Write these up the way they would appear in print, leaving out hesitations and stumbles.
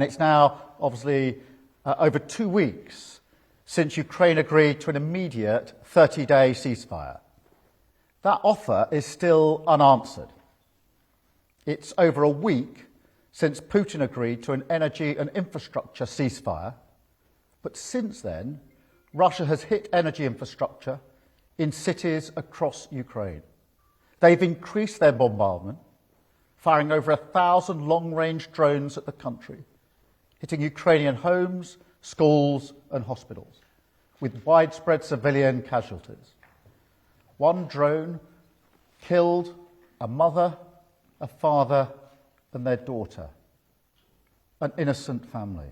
It's now, obviously, over 2 weeks since Ukraine agreed to an immediate 30-day ceasefire. That offer is still unanswered. It's over a week since Putin agreed to an energy and infrastructure ceasefire, but since then, Russia has hit energy infrastructure in cities across Ukraine. They've increased their bombardment, firing over 1,000 long-range drones at the country, hitting Ukrainian homes, schools and hospitals, with widespread civilian casualties. One drone killed a mother, a father and their daughter, an innocent family.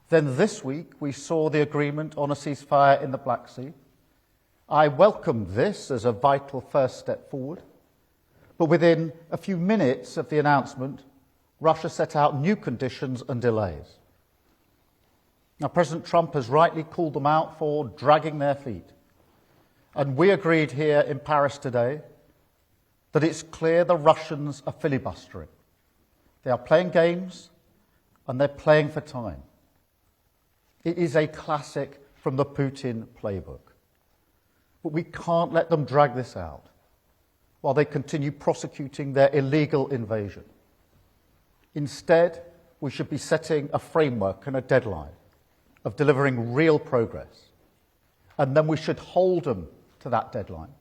Then this week we saw the agreement on a ceasefire in the Black Sea. I welcomed this as a vital first step forward, but within a few minutes of the announcement, Russia set out new conditions and delays. Now, President Trump has rightly called them out for dragging their feet. And we agreed here in Paris today that it's clear the Russians are filibustering. They are playing games and they're playing for time. It is a classic from the Putin playbook. But we can't let them drag this out while they continue prosecuting their illegal invasion. Instead, we should be setting a framework and a deadline of delivering real progress. And then we should hold them to that deadline.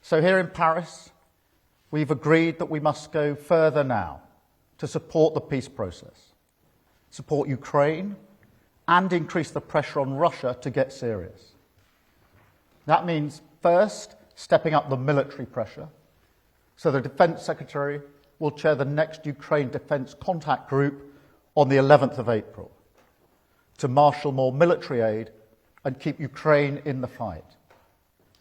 So here in Paris, we've agreed that we must go further now to support the peace process, support Ukraine, and increase the pressure on Russia to get serious. That means, first, stepping up the military pressure. So the Defence Secretary will chair the next Ukraine Defence Contact Group on the 11th of April to marshal more military aid and keep Ukraine in the fight.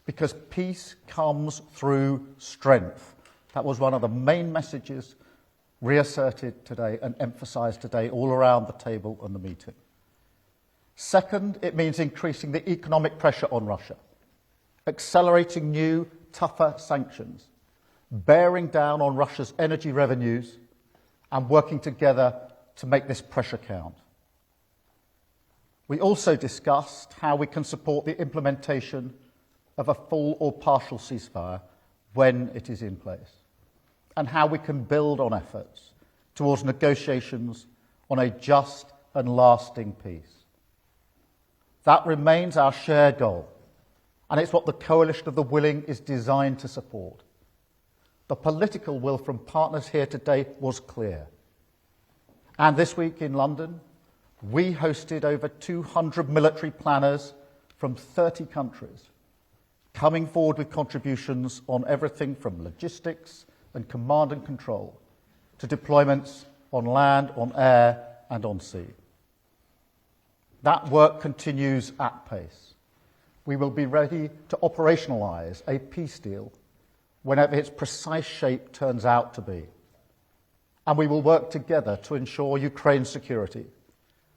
Because peace comes through strength. That was one of the main messages reasserted today and emphasised today all around the table and the meeting. Second, it means increasing the economic pressure on Russia, accelerating new, tougher sanctions, bearing down on Russia's energy revenues and working together to make this pressure count. We also discussed how we can support the implementation of a full or partial ceasefire when it is in place, and how we can build on efforts towards negotiations on a just and lasting peace. That remains our shared goal, and it's what the Coalition of the Willing is designed to support. The political will from partners here today was clear. And this week in London, we hosted over 200 military planners from 30 countries, coming forward with contributions on everything from logistics and command and control to deployments on land, on air and on sea. That work continues at pace. We will be ready to operationalise a peace deal whenever its precise shape turns out to be. And we will work together to ensure Ukraine's security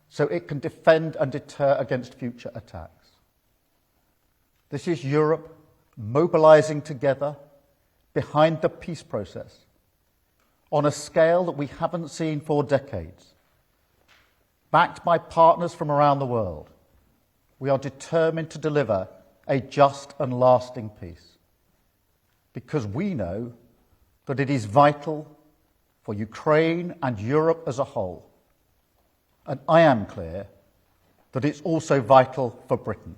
so it can defend and deter against future attacks. This is Europe mobilising together behind the peace process on a scale that we haven't seen for decades. Backed by partners from around the world, we are determined to deliver a just and lasting peace, because we know that it is vital for Ukraine and Europe as a whole. And I am clear that it's also vital for Britain.